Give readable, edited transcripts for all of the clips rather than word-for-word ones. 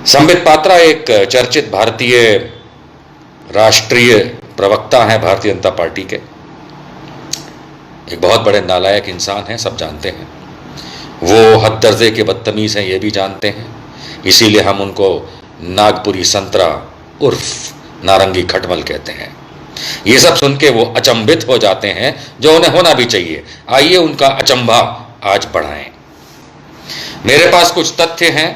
संबित पात्रा एक चर्चित भारतीय राष्ट्रीय प्रवक्ता हैं भारतीय जनता पार्टी के। एक बहुत बड़े नालायक इंसान हैं, सब जानते हैं। वो हद दर्जे के बदतमीज हैं, ये भी जानते हैं। इसीलिए हम उनको नागपुरी संतरा उर्फ नारंगी खटमल कहते हैं। ये सब सुन के वो अचंभित हो जाते हैं, जो उन्हें होना भी चाहिए। आइए उनका अचंभा आज बढ़ाएं। मेरे पास कुछ तथ्य हैं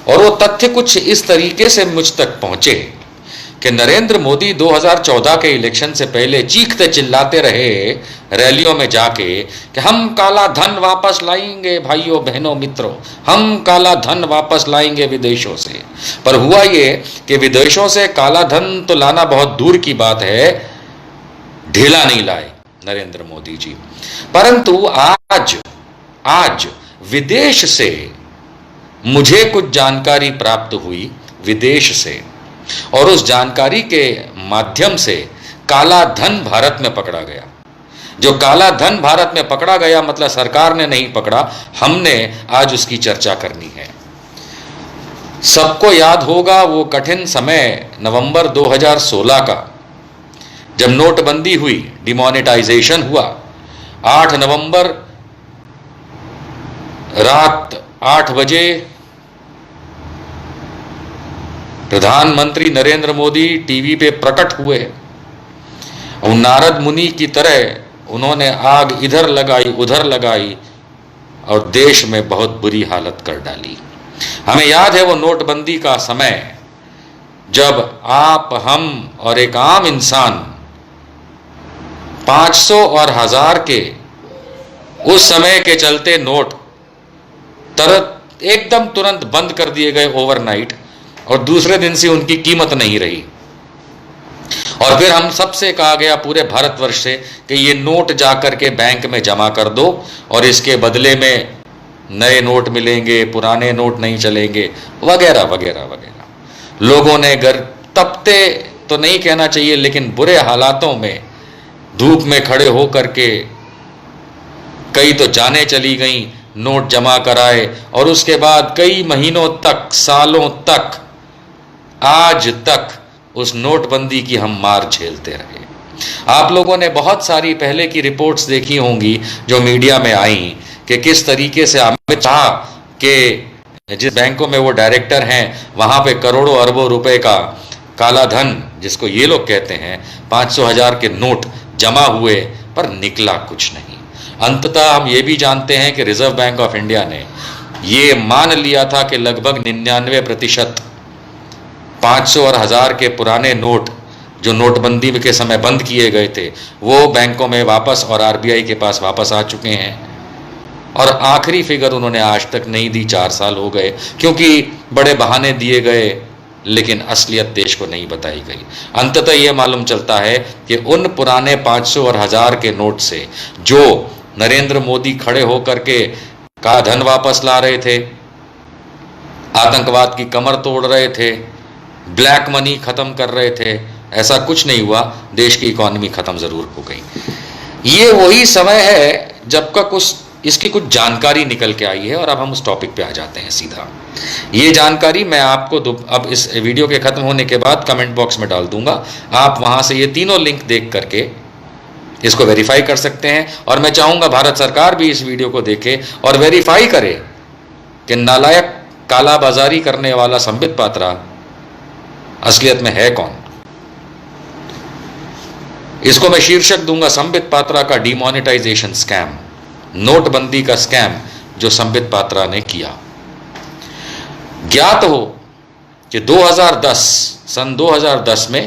और वो तथ्य कुछ इस तरीके से मुझ तक पहुंचे कि नरेंद्र मोदी 2014 के इलेक्शन से पहले चीखते चिल्लाते रहे रैलियों में जाके कि हम काला धन वापस लाएंगे, भाइयों बहनों मित्रों, हम काला धन वापस लाएंगे विदेशों से। पर हुआ ये कि विदेशों से काला धन तो लाना बहुत दूर की बात है, ढीला नहीं लाए नरेंद्र मोदी जी। परंतु आज विदेश से मुझे कुछ जानकारी प्राप्त हुई, विदेश से, और उस जानकारी के माध्यम से काला धन भारत में पकड़ा गया। जो काला धन भारत में पकड़ा गया मतलब सरकार ने नहीं पकड़ा, हमने आज उसकी चर्चा करनी है। सबको याद होगा वो कठिन समय नवंबर 2016 का, जब नोटबंदी हुई, डिमोनेटाइजेशन हुआ। 8 नवंबर रात 8 बजे प्रधानमंत्री नरेंद्र मोदी टीवी पे प्रकट हुए और नारद मुनि की तरह उन्होंने आग इधर लगाई उधर लगाई और देश में बहुत बुरी हालत कर डाली। हमें याद है वो नोटबंदी का समय, जब आप, हम और एक आम इंसान 500 और 1000 के उस समय के चलते नोट एकदम तुरंत बंद कर दिए गए ओवरनाइट, और दूसरे दिन से उनकी कीमत नहीं रही। और फिर हम सबसे कहा गया पूरे भारतवर्ष से कि ये नोट जाकर के बैंक में जमा कर दो और इसके बदले में नए नोट मिलेंगे, पुराने नोट नहीं चलेंगे, वगैरह वगैरह वगैरह। लोगों ने तपते तो नहीं कहना चाहिए, लेकिन बुरे हालातों में धूप में खड़े हो करके कई तो जानें चली गई, नोट जमा कराए, और उसके बाद कई महीनों तक, सालों तक, आज तक उस नोटबंदी की हम मार झेलते रहे। आप लोगों ने बहुत सारी पहले की रिपोर्ट्स देखी होंगी जो मीडिया में आई कि किस तरीके से अमित शाह के जिस बैंकों में वो डायरेक्टर हैं, वहां पे करोड़ों अरबों रुपए का काला धन, जिसको ये लोग कहते हैं, 500,000 के नोट जमा हुए, पर निकला कुछ नहीं। अंततः हम ये भी जानते हैं कि रिजर्व बैंक ऑफ इंडिया ने ये मान लिया था कि लगभग 99% 500 और 1000 के पुराने नोट जो नोटबंदी के समय बंद किए गए थे, वो बैंकों में वापस और आरबीआई के पास वापस आ चुके हैं। और आखिरी फिगर उन्होंने आज तक नहीं दी, 4 साल हो गए, क्योंकि बड़े बहाने दिए गए, लेकिन असलियत देश को नहीं बताई गई। अंततः ये मालूम चलता है कि उन पुराने 500 और 1000 के नोट से जो नरेंद्र मोदी खड़े होकर के का धन वापस ला रहे थे, आतंकवाद की कमर तोड़ रहे थे, ब्लैक मनी खत्म कर रहे थे, ऐसा कुछ नहीं हुआ। देश की इकोनॉमी खत्म जरूर हो गई। ये वही समय है जब का इसकी कुछ जानकारी निकल के आई है, और अब हम उस टॉपिक पे आ जाते हैं सीधा। ये जानकारी मैं आपको अब इस वीडियो के खत्म होने के बाद कमेंट बॉक्स में डाल दूंगा। आप वहां से ये तीनों लिंक देख करके इसको वेरीफाई कर सकते हैं। और मैं चाहूंगा भारत सरकार भी इस वीडियो को देखे और वेरीफाई करे कि नालायक कालाबाजारी करने वाला संबित पात्रा असलियत में है कौन। इसको मैं शीर्षक दूंगा, संबित पात्रा का डिमोनेटाइजेशन स्कैम, नोटबंदी का स्कैम जो संबित पात्रा ने किया। ज्ञात हो कि सन 2010 में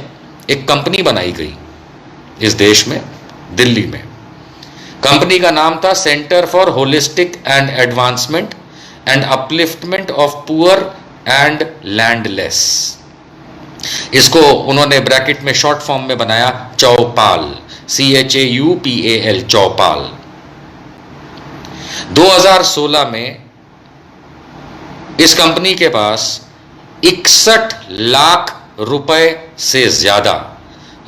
एक कंपनी बनाई गई इस देश में, दिल्ली में। कंपनी का नाम था centre for holistic and advancement and upliftment of poor and landless. इसको उन्होंने ब्रैकेट में शॉर्ट फॉर्म में बनाया चौपाल, CHAUPAL, चौपाल। 2016 में इस कंपनी के पास 61 लाख रुपए से ज्यादा,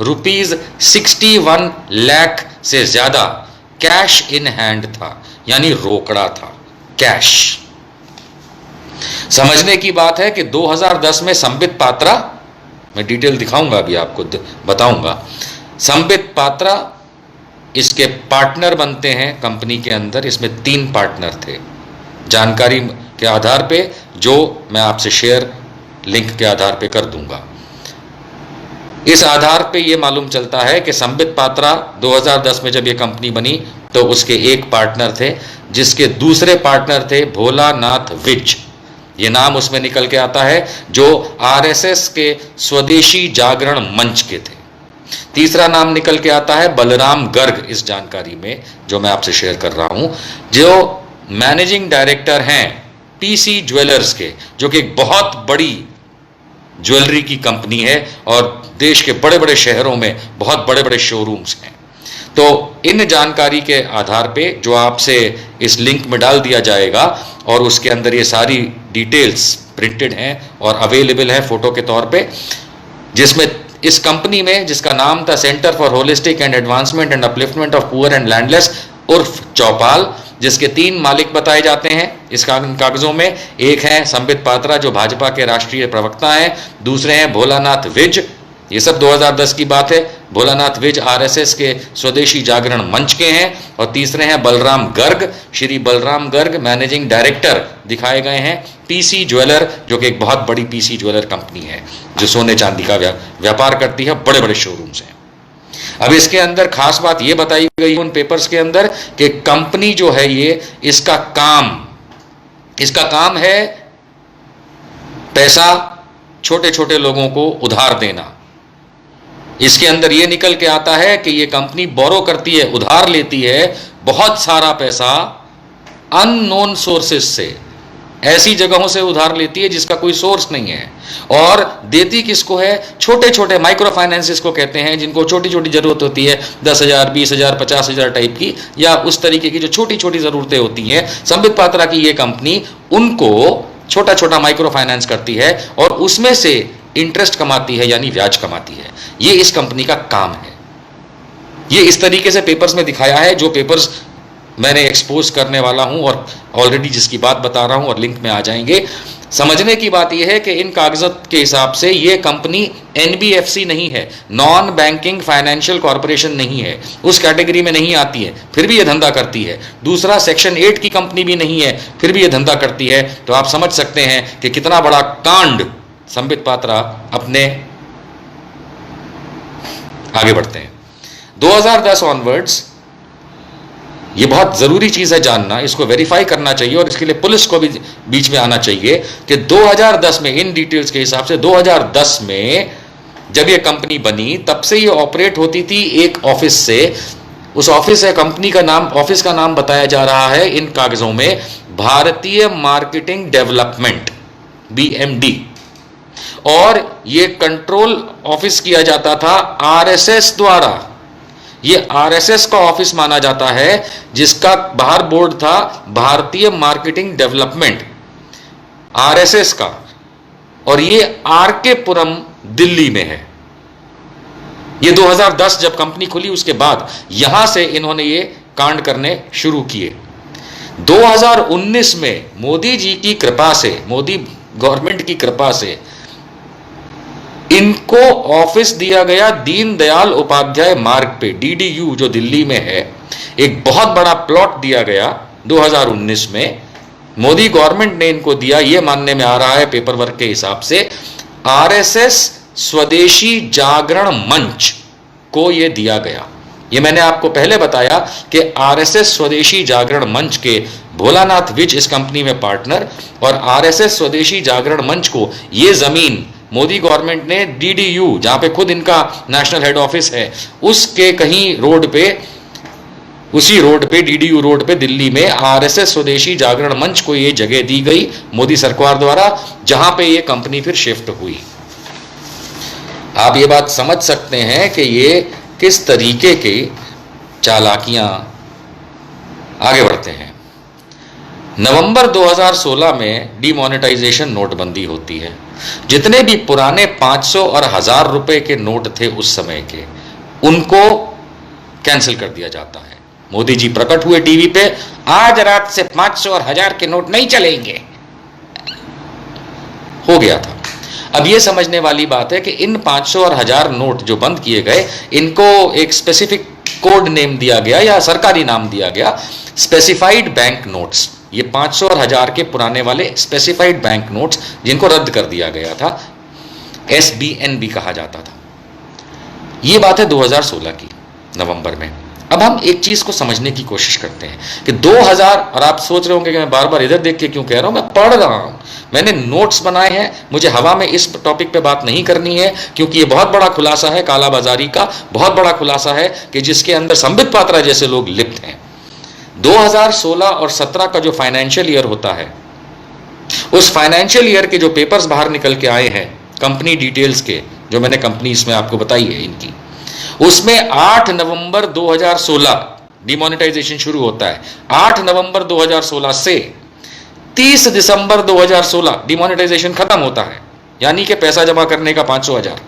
₹61 लाख से ज्यादा कैश इन हैंड था, यानी रोकड़ा था, कैश। समझने की बात है कि 2010 में संबित पात्रा, मैं डिटेल दिखाऊंगा अभी आपको, बताऊंगा, संबित पात्रा इसके पार्टनर बनते हैं कंपनी के अंदर। इसमें 3 पार्टनर थे, जानकारी के आधार पे जो मैं आपसे शेयर लिंक के आधार पे कर दूंगा। इस आधार पे ये मालूम चलता है कि संबित पात्रा 2010 में जब ये कंपनी बनी तो उसके एक पार्टनर थे, जिसके दूसरे पार्टनर थे भोलानाथ विज। ये नाम उसमें निकल के आता है, जो आरएसएस के स्वदेशी जागरण मंच के थे। तीसरा नाम निकल के आता है बलराम गर्ग इस जानकारी में जो मैं आपसे शेयर कर रहा हूं, जो मैनेजिंग डायरेक्टर हैं पीसी ज्वेलर्स के, जो कि एक बहुत बड़ी ज्वेलरी की कंपनी है और देश के बड़े बड़े शहरों में बहुत बड़े बड़े शोरूम्स हैं। तो इन जानकारी के आधार पे जो आपसे इस लिंक में डाल दिया जाएगा और उसके अंदर ये सारी डिटेल्स प्रिंटेड हैं और अवेलेबल है फोटो के तौर पे, जिसमें इस कंपनी में, जिसका नाम था centre for holistic and advancement and upliftment of poor and landless उर्फ चौपाल, जिसके 3 मालिक बताए जाते हैं इस कागजों में। एक है संबित पात्रा जो भाजपा के राष्ट्रीय प्रवक्ता हैं, दूसरे हैं भोलानाथ विज, ये सब 2010 की बात है, भोलानाथ विज आरएसएस के स्वदेशी जागरण मंच के हैं, और तीसरे हैं बलराम गर्ग, श्री बलराम गर्ग मैनेजिंग डायरेक्टर दिखाए गए हैं पीसी ज्वेलर, जो कि एक बहुत बड़ी पीसी ज्वेलर कंपनी है जो सोने चांदी का व्यापार करती है, बड़े बड़े शोरूम्स हैं। अब इसके अंदर खास बात यह बताई गई उन पेपर्स के अंदर कि कंपनी जो है ये, इसका काम है पैसा छोटे छोटे लोगों को उधार देना। इसके अंदर यह निकल के आता है कि यह कंपनी बोरो करती है, उधार लेती है बहुत सारा पैसा अननोन सोर्सेस से, ऐसी जगहों से उधार लेती है जिसका कोई सोर्स नहीं है, और देती किसको है? छोटे छोटे माइक्रो फाइनेंसिस को कहते हैं, जिनको छोटी छोटी जरूरत होती है, 10,000, 20,000, 50,000 टाइप की, या उस तरीके की जो छोटी छोटी जरूरतें होती हैं। संबित पात्रा की ये कंपनी उनको छोटा छोटा माइक्रो फाइनेंस करती है और उसमें से इंटरेस्ट कमाती है, यानी ब्याज कमाती है। ये इस कंपनी का काम है। ये इस तरीके से पेपर्स में दिखाया है, जो पेपर्स मैंने एक्सपोज करने वाला हूं और ऑलरेडी जिसकी बात बता रहा हूं और लिंक में आ जाएंगे। समझने की बात यह है कि इन कागजात के हिसाब से यह कंपनी एनबीएफसी नहीं है, नॉन बैंकिंग फाइनेंशियल कॉर्पोरेशन नहीं है, उस कैटेगरी में नहीं आती है, फिर भी यह धंधा करती है। दूसरा, सेक्शन 8 की कंपनी भी नहीं है, फिर भी यह धंधा करती है। तो आप समझ सकते हैं कि कितना बड़ा कांड संबित पात्रा अपने आगे बढ़ते हैं। 2010 ऑनवर्ड्स, ये बहुत जरूरी चीज है जानना, इसको वेरीफाई करना चाहिए और इसके लिए पुलिस को भी बीच में आना चाहिए कि 2010 में, इन डिटेल्स के हिसाब से 2010 में जब ये कंपनी बनी तब से ये ऑपरेट होती थी एक ऑफिस से। उस ऑफिस है, कंपनी का नाम, ऑफिस का नाम बताया जा रहा है इन कागजों में भारतीय मार्केटिंग डेवलपमेंट, BMD, और ये कंट्रोल ऑफिस किया जाता था आरएसएस द्वारा। ये आरएसएस का ऑफिस माना जाता है, जिसका बाहर बोर्ड था भारतीय मार्केटिंग डेवलपमेंट, आरएसएस का, और ये आरके पुरम दिल्ली में है। ये 2010 जब कंपनी खुली उसके बाद यहां से इन्होंने ये कांड करने शुरू किए। 2019 में मोदी जी की कृपा से, मोदी गवर्नमेंट की कृपा से इनको ऑफिस दिया गया दीनदयाल उपाध्याय मार्ग पे, DDU, जो दिल्ली में है। एक बहुत बड़ा प्लॉट दिया गया 2019 में, मोदी गवर्नमेंट ने इनको दिया, यह मानने में आ रहा है पेपर वर्क के हिसाब से, आरएसएस स्वदेशी जागरण मंच को यह दिया गया। ये मैंने आपको पहले बताया कि आरएसएस स्वदेशी जागरण मंच के भोलानाथ विज इस कंपनी में पार्टनर, और आरएसएस स्वदेशी जागरण मंच को यह जमीन मोदी गवर्नमेंट ने DDU, जहां पे खुद इनका नेशनल हेड ऑफिस है, उसके कहीं रोड पे, उसी रोड पे, DDU रोड पे दिल्ली में आरएसएस स्वदेशी जागरण मंच को ये जगह दी गई मोदी सरकार द्वारा, जहां पे ये कंपनी फिर शिफ्ट हुई। आप ये बात समझ सकते हैं कि ये किस तरीके की चालाकियां आगे बढ़ते हैं। नवंबर 2016 में डिमोनेटाइजेशन, नोटबंदी होती है। जितने भी पुराने 500 और 1000 रुपए के नोट थे उस समय के, उनको कैंसिल कर दिया जाता है। मोदी जी प्रकट हुए टीवी पे, आज रात से 500 और 1000 के नोट नहीं चलेंगे। हो गया था। अब ये समझने वाली बात है कि इन 500 और 1000 नोट जो बंद किए गए, इनको एक स्पेसिफिक कोड नेम दिया गया या सरकारी नाम दिया गया, स्पेसिफाइड बैंक नोट्स। ये 500 और 1000 के पुराने वाले स्पेसिफाइड बैंक नोट्स जिनको रद्द कर दिया गया था, SBNB कहा जाता था। ये बात है 2016 की नवंबर में। अब हम एक चीज को समझने की कोशिश करते हैं कि 2000, और आप सोच रहे होंगे कि मैं बार बार इधर देख के क्यों कह रहा हूं, मैं पढ़ रहा हूं, मैंने नोट्स बनाए हैं, मुझे हवा में इस टॉपिक पे बात नहीं करनी है, क्योंकि ये बहुत बड़ा खुलासा है कालाबाजारी का, बहुत बड़ा खुलासा है कि जिसके अंदर संबित पात्रा जैसे लोग लिप्त हैं। 2016 और 17 का जो फाइनेंशियल ईयर होता है, उस फाइनेंशियल ईयर के जो पेपर्स बाहर निकल के आए हैं कंपनी डिटेल्स के, जो मैंने कंपनी इसमें आपको बताई है इनकी, उसमें 8 नवंबर 2016 डिमोनेटाइजेशन शुरू होता है। 8 नवंबर 2016 से 30 दिसंबर 2016 डिमोनेटाइजेशन खत्म होता है, यानी कि पैसा जमा करने का 500,000।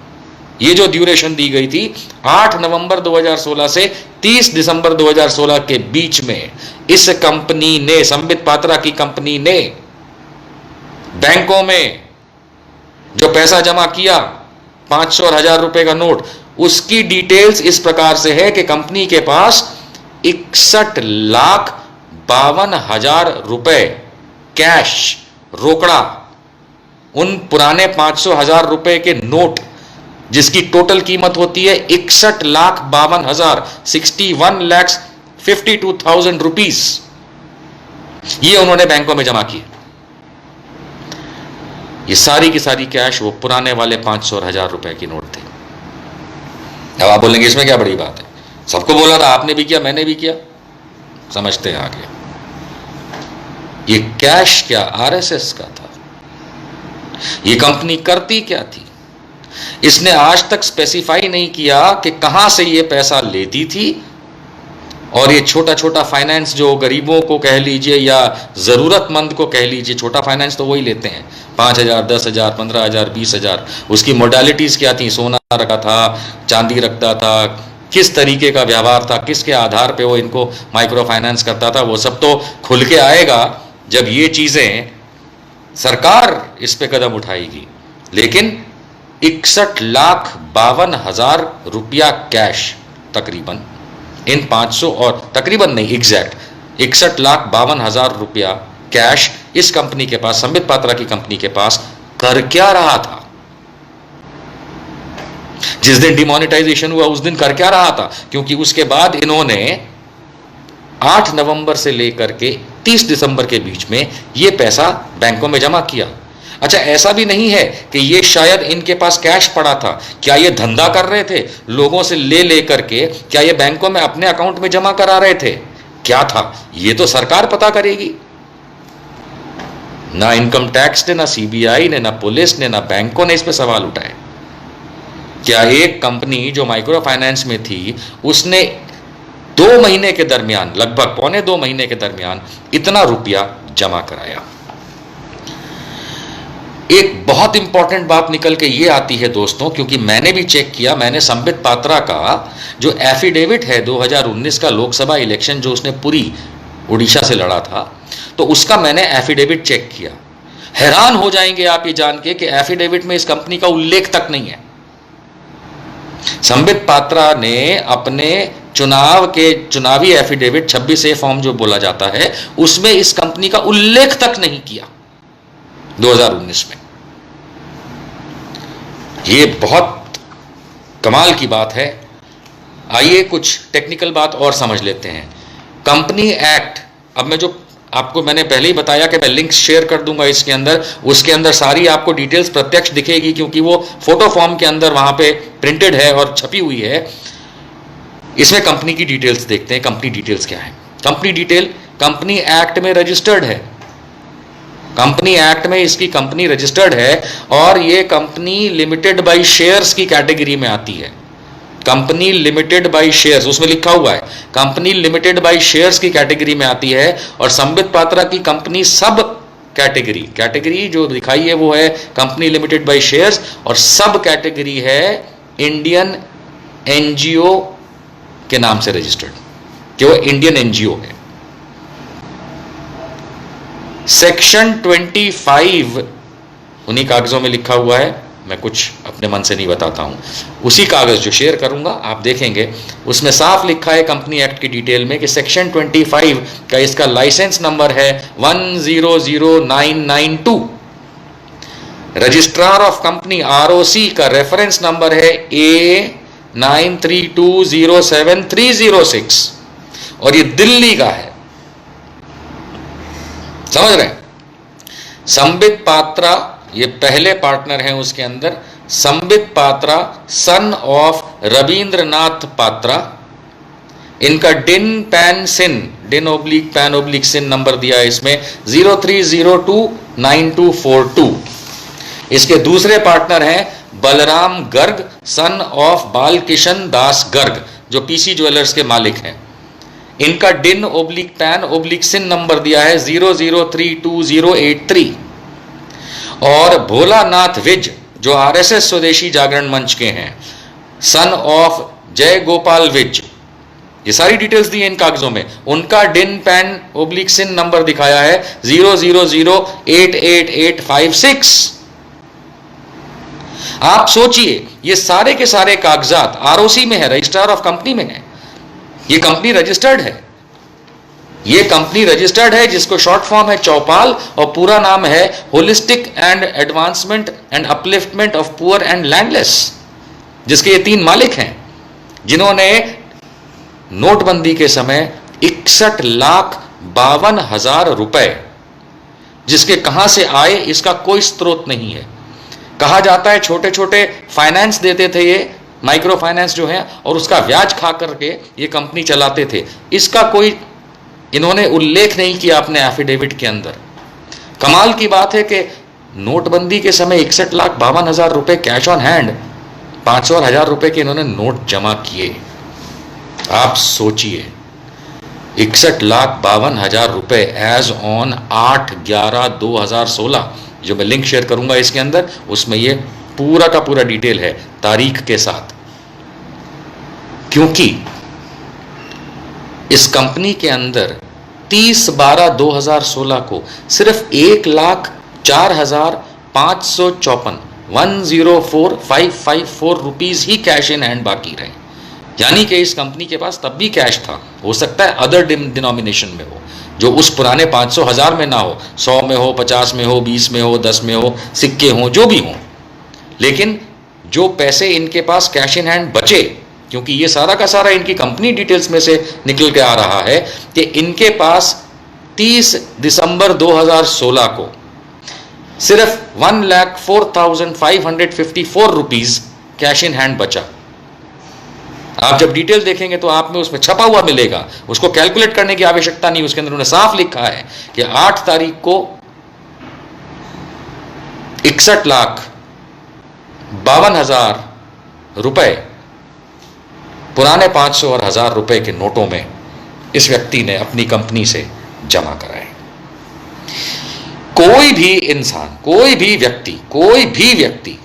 ये जो ड्यूरेशन दी गई थी 8 नवंबर 2016 से 30 दिसंबर 2016 के बीच में, इस कंपनी ने, संबित पात्रा की कंपनी ने, बैंकों में जो पैसा जमा किया 500 और 1000 रुपए का नोट, उसकी डिटेल्स इस प्रकार से है कि कंपनी के पास 61,52,000 रुपए कैश, रोकड़ा, उन पुराने 500,000 रुपए के नोट जिसकी टोटल कीमत होती है 61,52,000, 61,52,000 रुपीस, ये उन्होंने बैंकों में जमा किए। ये सारी की सारी कैश वो पुराने वाले 500 और 1000 रुपए की नोट थे। अब आप बोलेंगे इसमें क्या बड़ी बात है, सबको बोला था, आपने भी किया, मैंने भी किया, समझते हैं आगे। ये कैश क्या RSS का था, ये कंपनी करती क्या थी, इसने आज तक स्पेसिफाई नहीं किया कि कहां से ये पैसा लेती थी। और ये छोटा छोटा फाइनेंस जो गरीबों को कह लीजिए या जरूरतमंद को कह लीजिए, छोटा फाइनेंस तो वही लेते हैं, 5,000, 10,000, 15,000, 20,000। उसकी मोडालिटीज क्या थी, सोना रखा था, चांदी रखता था, किस तरीके का व्यवहार था, किसके आधार पे वो इनको माइक्रो फाइनेंस करता था, वो सब तो खुल के आएगा जब ये चीजें सरकार इस पे कदम उठाएगी। लेकिन 61,52,000 रुपया कैश तकरीबन, इन 500 और तकरीबन नहीं, एग्जैक्ट 61,52,000 रुपया कैश इस कंपनी के पास, संबित पात्रा की कंपनी के पास कर क्या रहा था। जिस दिन डिमोनेटाइजेशन हुआ उस दिन कर क्या रहा था, क्योंकि उसके बाद इन्होंने 8 नवंबर से लेकर के 30 दिसंबर के बीच में यह पैसा बैंकों में जमा किया। अच्छा, ऐसा भी नहीं है कि ये शायद इनके पास कैश पड़ा था, क्या ये धंधा कर रहे थे लोगों से ले लेकर के, क्या ये बैंकों में अपने अकाउंट में जमा करा रहे थे, क्या था, ये तो सरकार पता करेगी। ना इनकम टैक्स ने, ना CBI ने, ना पुलिस ने, ना बैंकों ने इस पर सवाल उठाए। क्या एक कंपनी जो माइक्रो फाइनेंस में थी, उसने 2 महीने के दरमियान, लगभग 1.25 महीने के दरमियान इतना रुपया जमा कराया। एक बहुत इंपॉर्टेंट बात निकल के ये आती है दोस्तों, क्योंकि मैंने भी चेक किया, मैंने संबित पात्रा का जो एफिडेविट है 2019 का लोकसभा इलेक्शन जो उसने पूरी उड़ीसा से लड़ा था, तो उसका मैंने एफिडेविट चेक किया। हैरान हो जाएंगे आप ये जान के कि एफिडेविट में इस कंपनी का उल्लेख तक नहीं है। संबित पात्रा ने अपने चुनाव के चुनावी एफिडेविट 26A फॉर्म जो बोला जाता है, उसमें इस कंपनी का उल्लेख तक नहीं किया 2019 में। ये बहुत कमाल की बात है। आइए कुछ टेक्निकल बात और समझ लेते हैं। कंपनी एक्ट, अब मैं जो आपको मैंने पहले ही बताया कि मैं लिंक्स शेयर कर दूंगा इसके अंदर, उसके अंदर सारी आपको डिटेल्स प्रत्यक्ष दिखेगी, क्योंकि वो फोटो फॉर्म के अंदर वहां पे प्रिंटेड है और छपी हुई है। इसमें कंपनी की डिटेल्स देखते हैं। कंपनी डिटेल्स क्या है? कंपनी डिटेल कंपनी एक्ट में रजिस्टर्ड है, कंपनी एक्ट में इसकी कंपनी रजिस्टर्ड है, और ये कंपनी लिमिटेड बाय शेयर्स की कैटेगरी में आती है। कंपनी लिमिटेड बाय शेयर्स, उसमें लिखा हुआ है कंपनी लिमिटेड बाय शेयर्स की कैटेगरी में आती है। और संबित पात्रा की कंपनी सब कैटेगरी जो दिखाई है वो है कंपनी लिमिटेड बाय शेयर्स, और सब कैटेगरी है इंडियन NGO के नाम से रजिस्टर्ड, कि वो इंडियन NGO है। सेक्शन 25 उन्हीं कागज़ों में लिखा हुआ है, मैं कुछ अपने मन से नहीं बताता हूँ। उसी कागज़ जो शेयर करूँगा आप देखेंगे, उसमें साफ लिखा है कंपनी एक्ट की डिटेल में कि सेक्शन 25 का इसका लाइसेंस नंबर है 100992, रजिस्ट्रार ऑफ कंपनी ROC का रेफरेंस नंबर है A93207306 और ये दिल्ली का है। समझ रहे हैं? संबित पात्रा ये पहले पार्टनर हैं उसके अंदर, संबित पात्रा सन ऑफ रविंद्रनाथ पात्रा। इनका डिन पैन सिन, डिन ओब्लिक पैन ओब्लिक सिन नंबर दिया है इसमें 03029242। इसके दूसरे पार्टनर हैं बलराम गर्ग सन ऑफ बालकिशन दास गर्ग, जो पीसी ज्वेलर्स के मालिक हैं। इनका डिन ओब्लिक पैन ओब्लिक सिन नंबर दिया है 00328083। और भोलानाथ विज जो RSS स्वदेशी जागरण मंच के हैं, सन ऑफ जय गोपाल विज, ये सारी डिटेल्स दी हैं इन कागजों में। उनका डिन पैन ओब्लिक सिन नंबर दिखाया है 00088856। आप सोचिए, ये सारे के सारे कागजात ROC में है, रजिस्ट्रार ऑफ कंपनी में है। ये कंपनी रजिस्टर्ड है, ये कंपनी रजिस्टर्ड है जिसको शॉर्ट फॉर्म है चौपाल और पूरा नाम है holistic and advancement and upliftment of poor and landless, जिसके ये 3 मालिक हैं, जिन्होंने नोटबंदी के समय 61,52,000 रुपए, जिसके कहां से आए इसका कोई स्रोत नहीं है। कहा जाता है छोटे छोटे फाइनेंस देते थे ये, माइक्रो फाइनेंस जो है, और उसका ब्याज खा करके ये कंपनी चलाते थे। इसका कोई इन्होंने उल्लेख नहीं किया अपने एफिडेविट के अंदर। कमाल की बात है कि नोटबंदी के समय 61,52,000 रुपए कैश ऑन हैंड, 500 और 1000 रुपए के इन्होंने नोट जमा किए। आप सोचिए, 61,52,000 रुपए एज ऑन 8/11/2016, जो मैं लिंक शेयर करूंगा इसके अंदर, उसमें ये पूरा का पूरा डिटेल है तारीख के साथ। क्योंकि इस कंपनी के अंदर 30/12/2016 को सिर्फ 1,04,554 104,554 rupees he cash in hand बाकी रहे। यानी कि इस कंपनी के पास तब भी कैश था, हो सकता है अदर डिनोमिनेशन में हो, जो उस पुराने 500 1000 में ना हो, 100 में हो, 50 में हो, 20 में हो, 10 में हो, सिक्के हो, जो भी हो। लेकिन जो पैसे इनके पास कैश इन हैंड बचे, क्योंकि ये सारा का सारा इनकी कंपनी डिटेल्स में से निकल के आ रहा है कि इनके पास 30 दिसंबर 2016 को सिर्फ 1,04,554 रुपीज कैश इन हैंड बचा। आप जब डिटेल देखेंगे तो आप में उसमें छपा हुआ मिलेगा, उसको कैलकुलेट करने की आवश्यकता नहीं। उसके अंदर उन्होंने साफ लिखा है कि 8 तारीख को 61,52,000 रुपए पुराने 500 और 1000 रुपए के नोटों में इस व्यक्ति ने अपनी कंपनी से जमा कराए। कोई भी इंसान, कोई भी व्यक्ति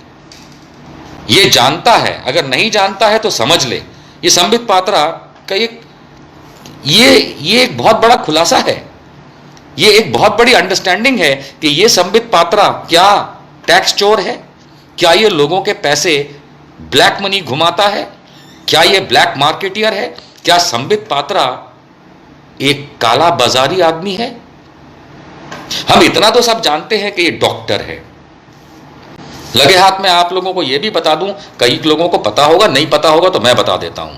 ये जानता है, अगर नहीं जानता है तो समझ ले, ये संबित पात्रा का ये एक बहुत बड़ा खुलासा है, ये एक बहुत बड़ी अंडरस्टैंडिंग है कि ये संबित पात्रा क्या टैक्स चोर है, क्या ये लोगों के पैसे ब्लैक मनी घुमाता है, क्या ये ब्लैक मार्केटियर है, क्या संबित पात्रा एक काला बाजारी आदमी है। हम इतना तो सब जानते हैं कि ये डॉक्टर है। लगे हाथ में आप लोगों को यह भी बता दूं, कई लोगों को पता होगा, नहीं पता होगा तो मैं बता देता हूं।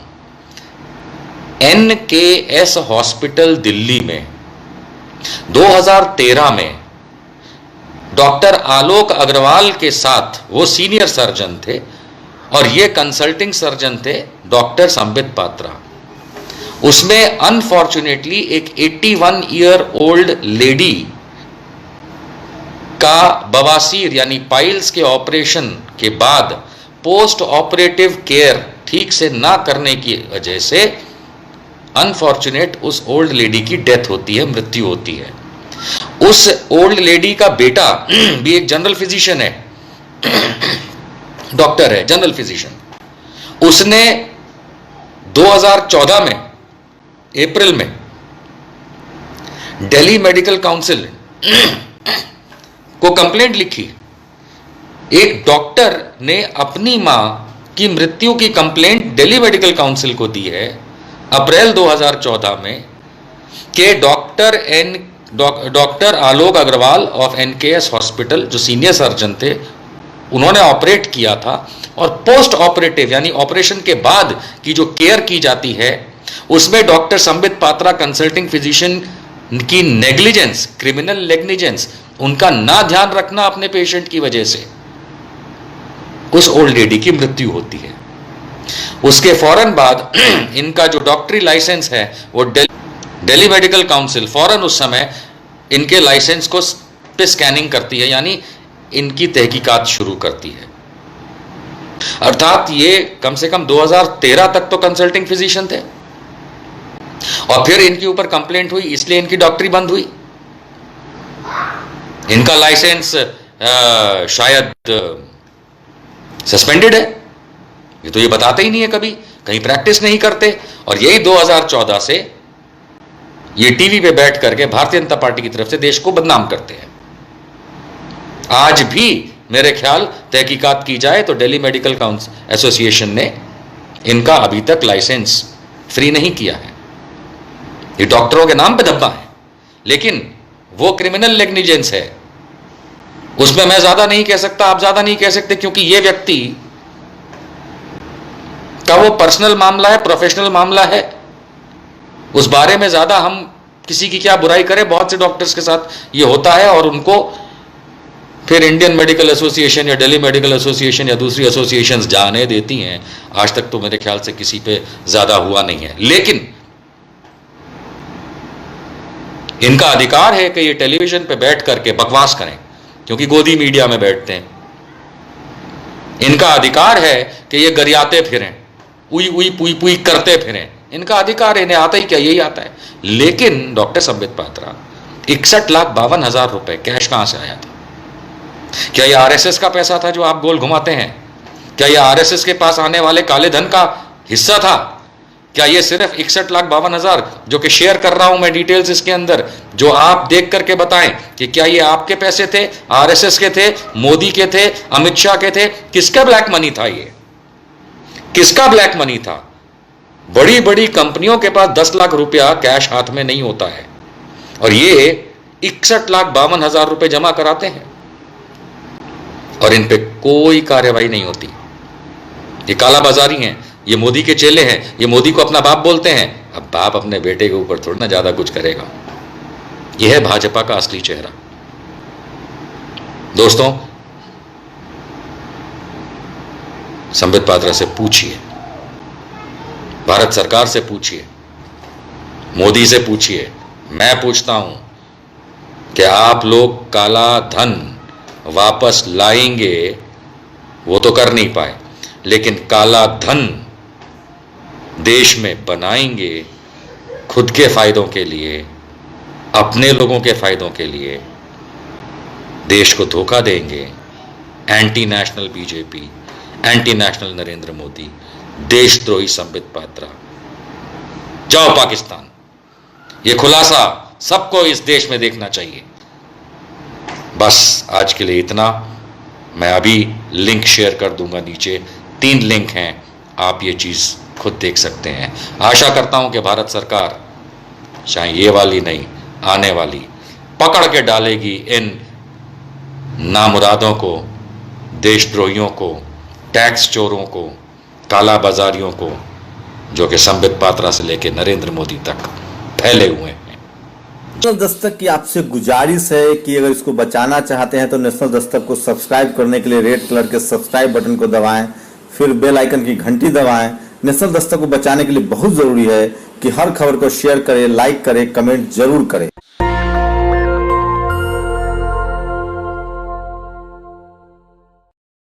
NKS हॉस्पिटल दिल्ली में 2013 में डॉक्टर आलोक अग्रवाल के साथ, वो सीनियर सर्जन थे और ये कंसल्टिंग सर्जन थे डॉक्टर संबित पात्रा। उसमें अनफॉर्चुनेटली एक 81 ईयर ओल्ड लेडी का बवासीर यानी पाइल्स के ऑपरेशन के बाद पोस्ट ऑपरेटिव केयर ठीक से ना करने की वजह से अनफॉर्चुनेट उस ओल्ड लेडी की डेथ होती है, मृत्यु होती है। उस ओल्ड लेडी का बेटा भी एक जनरल फिजिशियन है, डॉक्टर है, जनरल फिजिशियन। उसने 2014 में अप्रैल में दिल्ली मेडिकल काउंसिल को कंप्लेंट लिखी एक डॉक्टर ने अपनी मां की मृत्यु की कंप्लेंट दिल्ली मेडिकल काउंसिल को दी है अप्रैल 2014 में कि doctor Alok Agarwal of NKS hospital, जो सीनियर सर्जन थे, उन्होंने ऑपरेट किया था और पोस्ट ऑपरेटिव यानी ऑपरेशन के बाद की जो केयर की जाती है उसमें doctor Sambit Patra consulting physician की नेग्लिजेंस, क्रिमिनल नेग्लिजेंस, उनका ना ध्यान रखना अपने पेशेंट की वजह से उस ओल्ड लेडी की मृत्यु होती है। उसके फौरन बाद इनका जो डॉक्टरी लाइसेंस है वो दिल्ली मेडिकल काउंसिल फौरन उस समय इनके लाइसेंस को पे स्कैनिंग करती है, यानी इनकी तहकीकात शुरू करती है। अर्थात ये कम से कम 2013 तक तो कंसल्टिंग फिजिशियन थे और फिर इनके ऊपर कंप्लेंट हुई, इसलिए इनकी डॉक्टरी बंद हुई। इनका लाइसेंस शायद सस्पेंडेड है, ये तो ये बताते ही नहीं है, कभी कहीं प्रैक्टिस नहीं करते। और यही 2014 से ये टीवी पे बैठ करके भारतीय जनता पार्टी की तरफ से देश को बदनाम करते हैं। आज भी मेरे ख्याल तहकीकात की जाए तो दिल्ली मेडिकल काउंसिल एसोसिएशन ने इनका अभी तक लाइसेंस फ्री नहीं किया है। ये डॉक्टरों के नाम पे धब्बा है, लेकिन वो क्रिमिनल नेग्लिजेंस है, उसमें मैं ज्यादा नहीं कह सकता, आप ज्यादा नहीं कह सकते, क्योंकि ये व्यक्ति का वो पर्सनल मामला है, प्रोफेशनल मामला है, उस बारे में ज्यादा हम किसी की क्या बुराई करें। बहुत से डॉक्टर्स के साथ ये होता है और उनको फिर इंडियन मेडिकल एसोसिएशन या दिल्ली मेडिकल एसोसिएशन या दूसरी एसोसिएशंस जाने देती हैं। आज तक तो मेरे ख्याल से किसी पे ज्यादा हुआ नहीं है, लेकिन इनका अधिकार है कि ये टेलीविजन पे बैठ करके बकवास करें, क्योंकि गोदी मीडिया में बैठते हैं। इनका अधिकार है कि ये गरियाते फिरें, उई उई पुई पुई करते फिरें, इनका अधिकार है, इन्हें आता ही क्या, यही आता है। लेकिन डॉक्टर संबित पात्रा 61,52,000 रुपए कैश कहां से आया था? क्या यह आरएसएस का पैसा था जो आप गोल घुमाते हैं? क्या यह आरएसएस के पास आने वाले काले धन का हिस्सा था? क्या यह सिर्फ 61,52,000 जो कि शेयर कर रहा हूं मैं डिटेल्स इसके अंदर, जो आप देख करके बताएं कि क्या ये आपके पैसे थे, आरएसएस के थे, मोदी के थे, अमित शाह के थे? किसका ब्लैक मनी था? ये किसका ब्लैक मनी था? बड़ी बड़ी कंपनियों के पास 10 लाख रुपया कैश हाथ में नहीं होता है और ये 61,52,000 रुपए जमा कराते हैं और इन पे कोई कार्रवाई नहीं होती। ये कालाबाजारी हैं, ये मोदी के चेले हैं, ये मोदी को अपना बाप बोलते हैं। अब बाप अपने बेटे के ऊपर थोड़ा ना ज्यादा कुछ करेगा। यह है भाजपा का असली चेहरा। दोस्तों, संबित पात्रा से पूछिए, भारत सरकार से पूछिए, मोदी से पूछिए, मैं पूछता हूं कि आप लोग काला धन वापस लाएंगे? वो तो कर नहीं पाए, लेकिन काला धन देश में बनाएंगे खुद के फायदों के लिए, अपने लोगों के फायदों के लिए, देश को धोखा देंगे। Anti national BJP, anti national Narendra Modi, देशद्रोही संबित पात्रा, जाओ पाकिस्तान। ये खुलासा सबको इस देश में देखना चाहिए। बस आज के लिए इतना। मैं अभी लिंक शेयर कर दूंगा नीचे, 3 लिंक हैं, आप ये चीज खुद देख सकते हैं। आशा करता हूं कि भारत सरकार, चाहे ये वाली नहीं, आने वाली, पकड़ के डालेगी इन नामुरादों को, देशद्रोहियों को, टैक्स चोरों को, काला बाजारियों को, जो कि संबित पात्रा से लेकर नरेंद्र मोदी तक फैले हुए हैं। नेशनल दस्तक की आपसे गुजारिश है कि अगर इसको बचाना चाहते हैं तो नेशनल दस्तक को सब्सक्राइब करने के लिए रेड कलर के सब्सक्राइब बटन को दबाएं, फिर बेल आइकन की घंटी दबाएं। नेशनल दस्तक को बचाने के लिए बहुत जरूरी है कि हर खबर को शेयर करें, लाइक करें, कमेंट जरूर करें।